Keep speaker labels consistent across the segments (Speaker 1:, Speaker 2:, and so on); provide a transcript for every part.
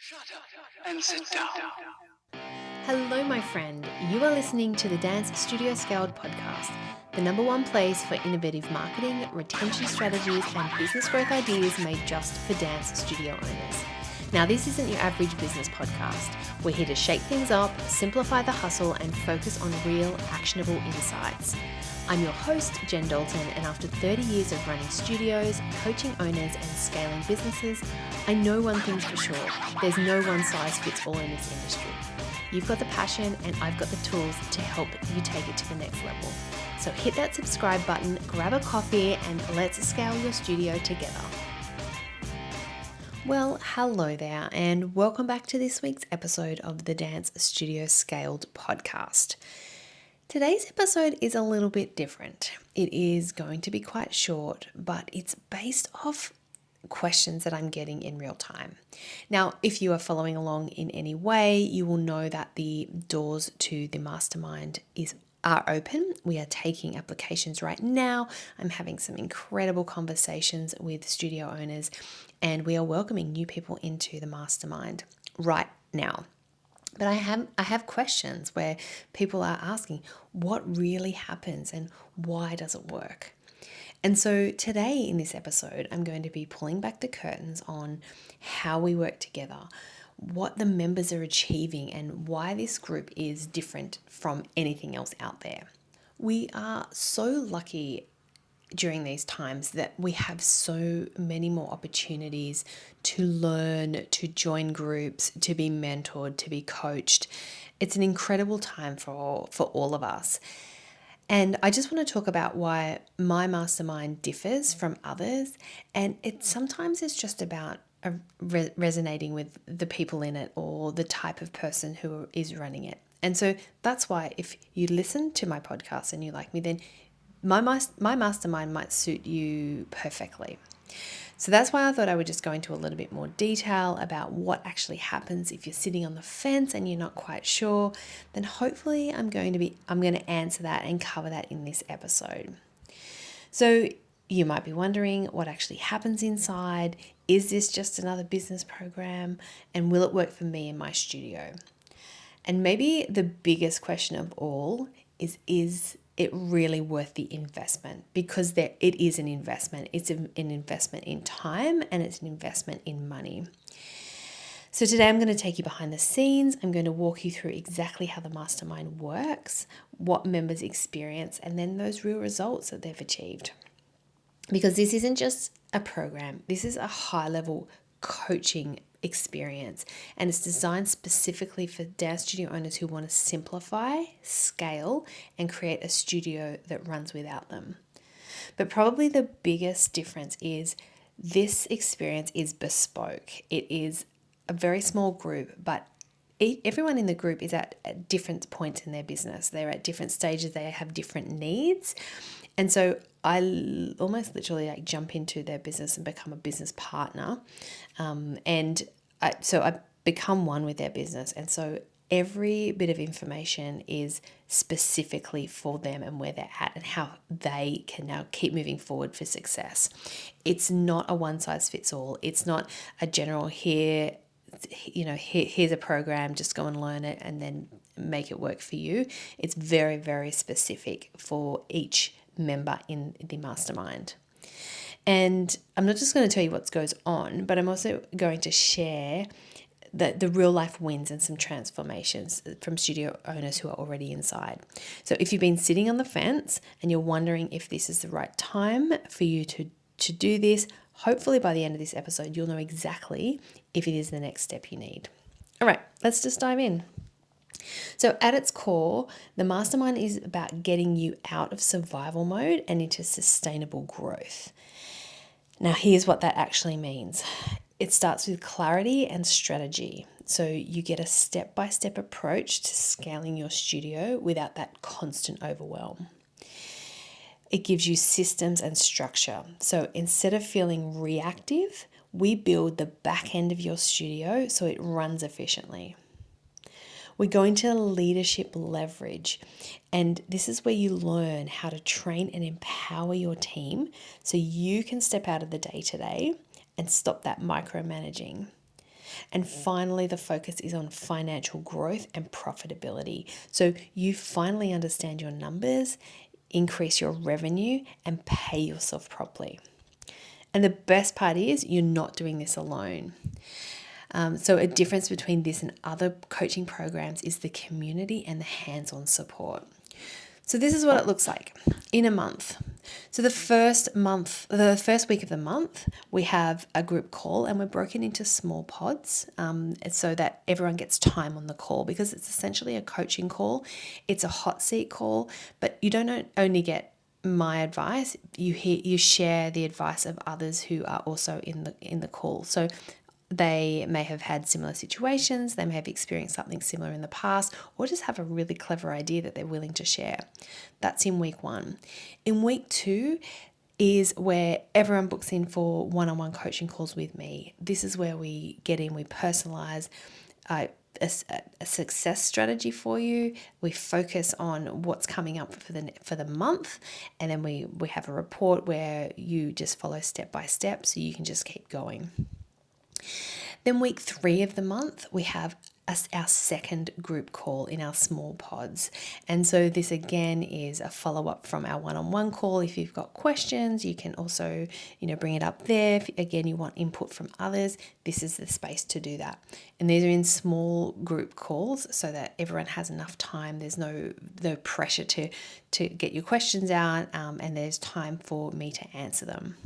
Speaker 1: Shut up and sit down.
Speaker 2: Hello, my friend. You are listening to the Dance Studio Scaled podcast, the number one place for innovative marketing, retention strategies, and business growth ideas made just for dance studio owners. Now, this isn't your average business podcast. We're here to shake things up, simplify the hustle, and focus on real, actionable insights. I'm your host, Jen Dalton, and after 30 years of running studios, coaching owners, and scaling businesses, I know one thing's for sure. There's no one size fits all in this industry. You've got the passion and I've got the tools to help you take it to the next level. So hit that subscribe button, grab a coffee, and let's scale your studio together. Well, hello there, and welcome back to this week's episode of the Dance Studio Scaled podcast. Today's episode is a little bit different. It is going to be quite short, but it's based off questions that I'm getting in real time. Now, if you are following along in any way, you will know that the doors to the Mastermind are open. We are taking applications right now. I'm having some incredible conversations with studio owners, and we are welcoming new people into the Mastermind right now. But I have questions where people are asking what really happens and why does it work? And so today in this episode, I'm going to be pulling back the curtains on how we work together, what the members are achieving, and why this group is different from anything else out there. We are so lucky during these times that we have so many more opportunities to learn, to join groups, to be mentored, to be coached. It's an incredible time for all of us. And I just want to talk about why my mastermind differs from others. And it sometimes is just about resonating with the people in it or the type of person who is running it. And so that's why if you listen to my podcast and you like me, then my mastermind might suit you perfectly. So that's why I thought I would just go into a little bit more detail about what actually happens if you're sitting on the fence and you're not quite sure. Then hopefully I'm going to answer that and cover that in this episode. So you might be wondering what actually happens inside. Is this just another business program? And will it work for me in my studio? And maybe the biggest question of all is it really worth the investment? Because it is an investment. It's an investment in time and it's an investment in money. So today I'm going to take you behind the scenes. I'm going to walk you through exactly how the mastermind works, what members experience, and then those real results that they've achieved. Because this isn't just a program. This is a high-level coaching experience, and it's designed specifically for dance studio owners who want to simplify, scale, and create a studio that runs without them. But probably the biggest difference is this experience is bespoke. It is a very small group, but everyone in the group is at different points in their business. They're at different stages. They have different needs. And so I almost literally jump into their business and become a business partner. So I become one with their business. And so every bit of information is specifically for them and where they're at and how they can now keep moving forward for success. It's not a one size fits all. It's not a general here's a program, just go and learn it and then make it work for you. It's very, very specific for each member in the mastermind. And I'm not just going to tell you what goes on, but I'm also going to share the real life wins and some transformations from studio owners who are already inside. So if you've been sitting on the fence and you're wondering if this is the right time for you to do this, hopefully by the end of this episode, you'll know exactly if it is the next step you need. All right, let's just dive in. So at its core, the mastermind is about getting you out of survival mode and into sustainable growth. Now, here's what that actually means. It starts with clarity and strategy. So you get a step-by-step approach to scaling your studio without that constant overwhelm. It gives you systems and structure. So instead of feeling reactive, we build the back end of your studio so it runs efficiently. We go into leadership leverage, and this is where you learn how to train and empower your team so you can step out of the day-to-day and stop that micromanaging. And finally, the focus is on financial growth and profitability. So you finally understand your numbers, increase your revenue, and pay yourself properly. And the best part is you're not doing this alone. So a difference between this and other coaching programs is the community and the hands-on support. So this is what it looks like in a month. So the first week of the month, we have a group call and we're broken into small pods so that everyone gets time on the call, because it's essentially a coaching call. It's a hot seat call, but you don't only get my advice, you share the advice of others who are also in the call. So they may have had similar situations, they may have experienced something similar in the past, or just have a really clever idea that they're willing to share. That's in week 1. In week 2 is where everyone books in for one-on-one coaching calls with me. This is where we get in, we personalize a success strategy for you. We focus on what's coming up for the month, and then we have a report where you just follow step by step so you can just keep going. Then week 3 of the month, we have our second group call in our small pods. And so this again is a follow-up from our one-on-one call. If you've got questions, you can also, bring it up there. If, again, you want input from others, this is the space to do that. And these are in small group calls so that everyone has enough time. There's no pressure to get your questions out, and there's time for me to answer them.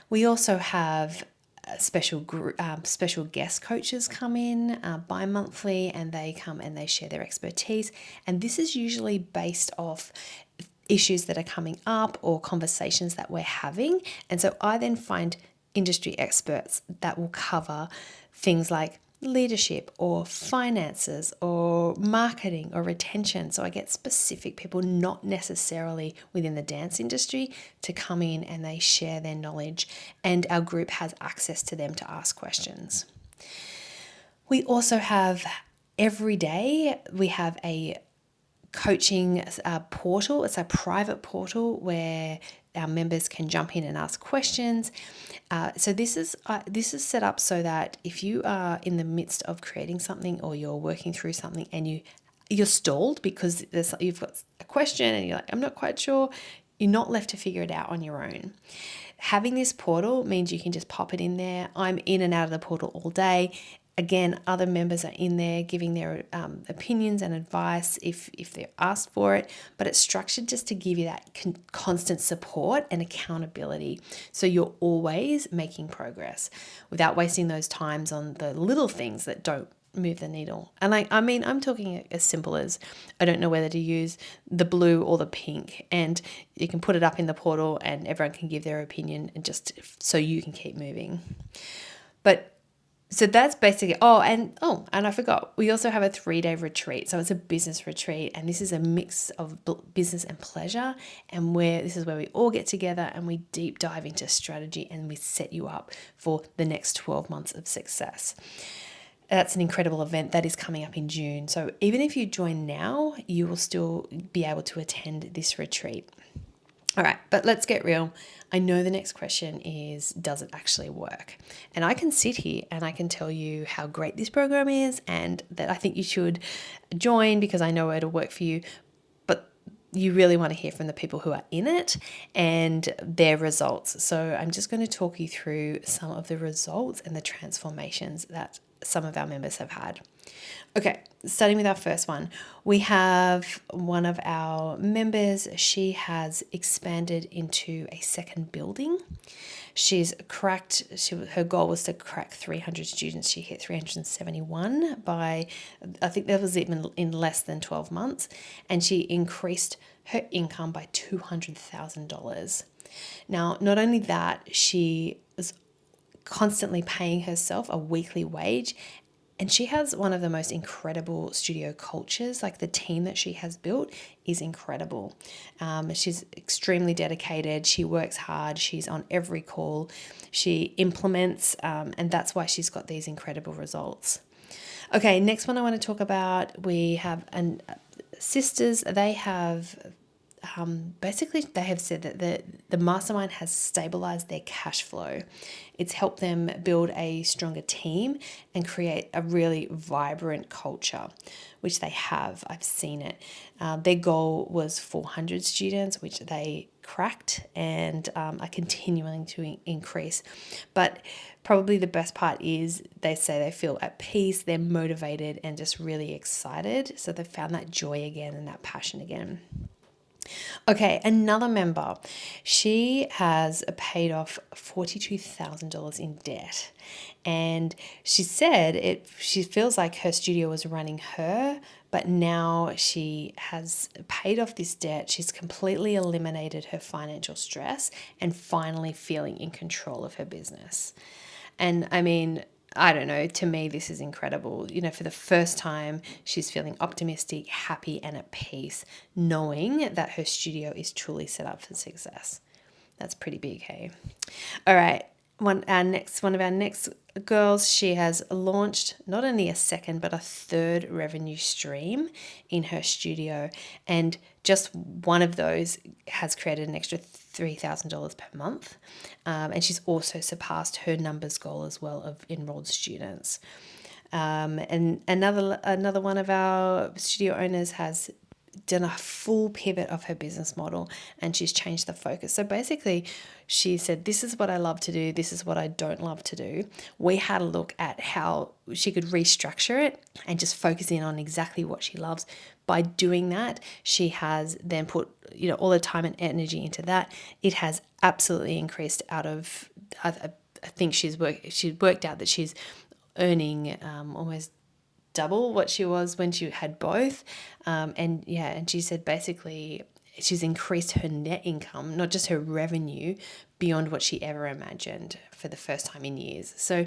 Speaker 2: We also have special guest coaches come in bi-monthly, and they come and they share their expertise, and this is usually based off issues that are coming up or conversations that we're having. And so I then find industry experts that will cover things like leadership or finances or marketing or retention. So I get specific people, not necessarily within the dance industry, to come in and they share their knowledge, and our group has access to them to ask questions. We also have every day, we have a coaching portal. It's a private portal where our members can jump in and ask questions. So this is set up so that if you are in the midst of creating something or you're working through something and you're stalled because you've got a question and you're like, I'm not quite sure, you're not left to figure it out on your own. Having this portal means you can just pop it in there. I'm in and out of the portal all day. Again, other members are in there giving their opinions and advice if they're asked for it, but it's structured just to give you that constant support and accountability, so you're always making progress without wasting those times on the little things that don't move the needle. And I'm talking as simple as, I don't know whether to use the blue or the pink, and you can put it up in the portal and everyone can give their opinion, and just so you can keep moving. So that's basically, and I forgot, we also have a 3-day retreat. So it's a business retreat, and this is a mix of business and pleasure, and this is where we all get together and we deep dive into strategy, and we set you up for the next 12 months of success. That's an incredible event that is coming up in June. So even if you join now, you will still be able to attend this retreat. All right, but let's get real. I know the next question is, does it actually work? And I can sit here and I can tell you how great this program is and that I think you should join because I know it'll work for you. But you really want to hear from the people who are in it and their results. So I'm just going to talk you through some of the results and the transformations that some of our members have had. Okay, starting with our first one, we have one of our members. She has expanded into a second building. Her goal was to crack 300 students. She hit 371 by, I think that was even in less than 12 months. And she increased her income by $200,000. Now, not only that, she was constantly paying herself a weekly wage, and she has one of the most incredible studio cultures. Like, the team that she has built is incredible. She's extremely dedicated. She works hard. She's on every call. She implements, and that's why she's got these incredible results. Okay, next one I want to talk about, we have sisters. They have basically they have said that the mastermind has stabilized their cash flow. It's helped them build a stronger team and create a really vibrant culture, which they have. I've seen it. Their goal was 400 students, which they cracked, and are continuing to increase. But probably the best part is they say they feel at peace, they're motivated and just really excited. So they found that joy again and that passion again. Okay, another member. She has paid off $42,000 in debt. And she said she feels like her studio was running her, but now she has paid off this debt. She's completely eliminated her financial stress and finally feeling in control of her business. And I mean, I don't know, to me, this is incredible. You know, for the first time, she's feeling optimistic, happy, and at peace, knowing that her studio is truly set up for success. That's pretty big, hey? All right. One of our next girls, she has launched not only a second but a third revenue stream in her studio, and just one of those has created an extra $3,000 per month, and she's also surpassed her numbers goal as well of enrolled students. And another one of our studio owners has done a full pivot of her business model, and she's changed the focus. So basically, she said, this is what I love to do, this is what I don't love to do. We had a look at how she could restructure it and just focus in on exactly what she loves. By doing that, she has then put, all the time and energy into that. It has absolutely increased out of, I think she's worked out that she's earning almost double what she was when she had both. And she said basically she's increased her net income, not just her revenue, beyond what she ever imagined for the first time in years. So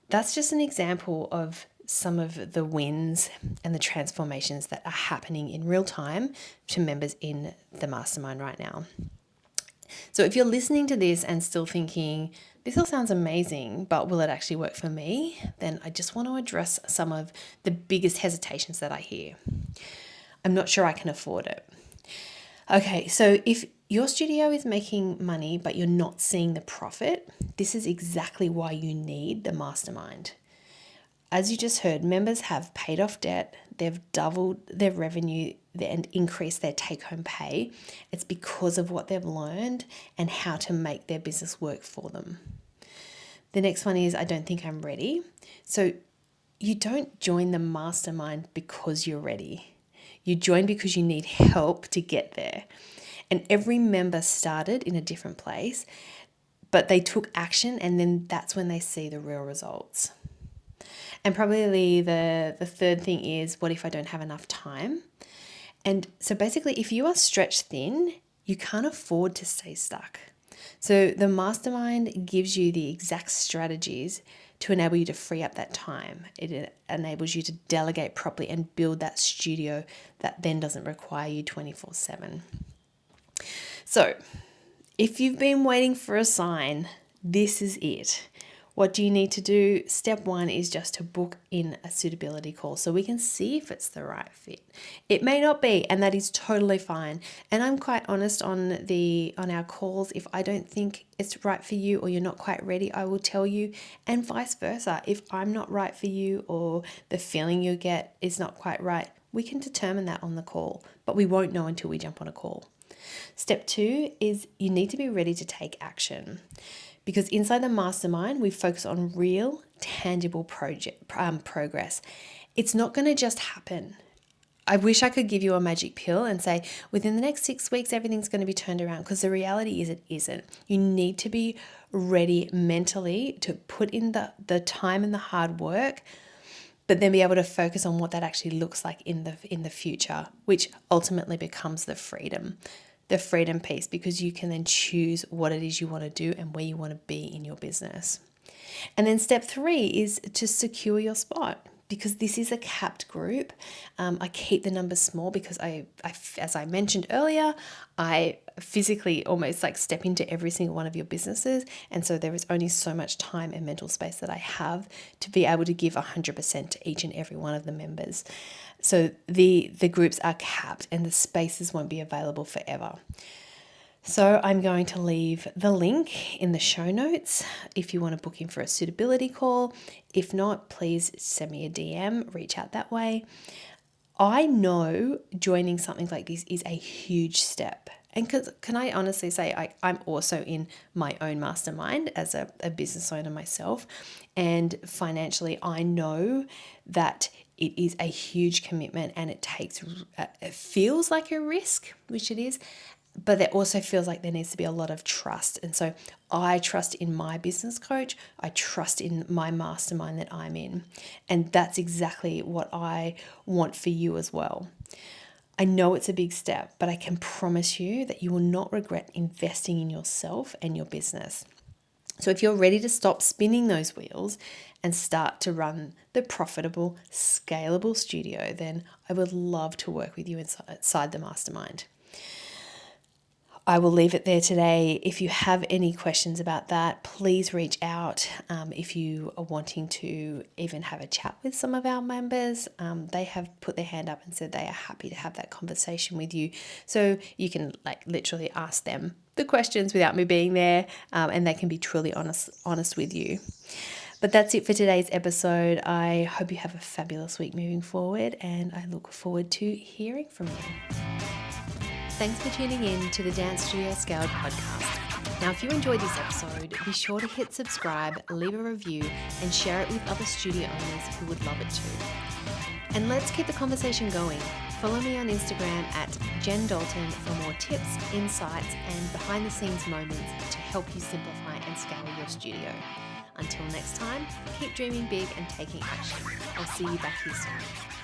Speaker 2: that's just an example of some of the wins and the transformations that are happening in real time to members in the mastermind right now. So if you're listening to this and still thinking, this all sounds amazing, but will it actually work for me? Then I just want to address some of the biggest hesitations that I hear. I'm not sure I can afford it. Okay, so if your studio is making money, but you're not seeing the profit, this is exactly why you need the mastermind. As you just heard, members have paid off debt, they've doubled their revenue and increased their take-home pay. It's because of what they've learned and how to make their business work for them. The next one is, I don't think I'm ready. So you don't join the mastermind because you're ready. You join because you need help to get there. And every member started in a different place, but they took action, and then that's when they see the real results. And probably the third thing is, what if I don't have enough time? And so basically, if you are stretched thin, you can't afford to stay stuck. So the mastermind gives you the exact strategies to enable you to free up that time. It enables you to delegate properly and build that studio that then doesn't require you 24/7. So if you've been waiting for a sign, this is it. What do you need to do? Step one is just to book in a suitability call so we can see if it's the right fit. It may not be, and that is totally fine. And I'm quite honest on our calls. If I don't think it's right for you or you're not quite ready, I will tell you, and vice versa. If I'm not right for you or the feeling you get is not quite right, we can determine that on the call, but we won't know until we jump on a call. Step two is you need to be ready to take action. Because inside the mastermind, we focus on real, tangible progress. It's not going to just happen. I wish I could give you a magic pill and say, within the next 6 weeks, everything's going to be turned around, because the reality is it isn't. You need to be ready mentally to put in the time and the hard work, but then be able to focus on what that actually looks like in the future, which ultimately becomes the freedom piece, because you can then choose what it is you want to do and where you want to be in your business. And then step three is to secure your spot. because this is a capped group, I keep the numbers small because as I mentioned earlier, I physically almost like step into every single one of your businesses. And so there is only so much time and mental space that I have to be able to give 100% to each and every one of the members. So the groups are capped and the spaces won't be available forever. So I'm going to leave the link in the show notes if you want to book in for a suitability call. If not, please send me a DM, reach out that way. I know joining something like this is a huge step. And can I honestly say, I'm also in my own mastermind as a business owner myself. And financially, I know that it is a huge commitment and it feels like a risk, which it is. But it also feels like there needs to be a lot of trust. And so I trust in my business coach. I trust in my mastermind that I'm in. And that's exactly what I want for you as well. I know it's a big step, but I can promise you that you will not regret investing in yourself and your business. So if you're ready to stop spinning those wheels and start to run the profitable, scalable studio, then I would love to work with you inside the mastermind. I will leave it there today. If you have any questions about that, please reach out. If you are wanting to even have a chat with some of our members, they have put their hand up and said they are happy to have that conversation with you. So you can like literally ask them the questions without me being there, and they can be truly honest with you. But that's it for today's episode. I hope you have a fabulous week moving forward, and I look forward to hearing from you. Thanks for tuning in to the Dance Studio Scaled podcast. Now, if you enjoyed this episode, be sure to hit subscribe, leave a review, and share it with other studio owners who would love it too. And let's keep the conversation going. Follow me on Instagram at Jen Dalton for more tips, insights, and behind-the-scenes moments to help you simplify and scale your studio. Until next time, keep dreaming big and taking action. I'll see you back here soon.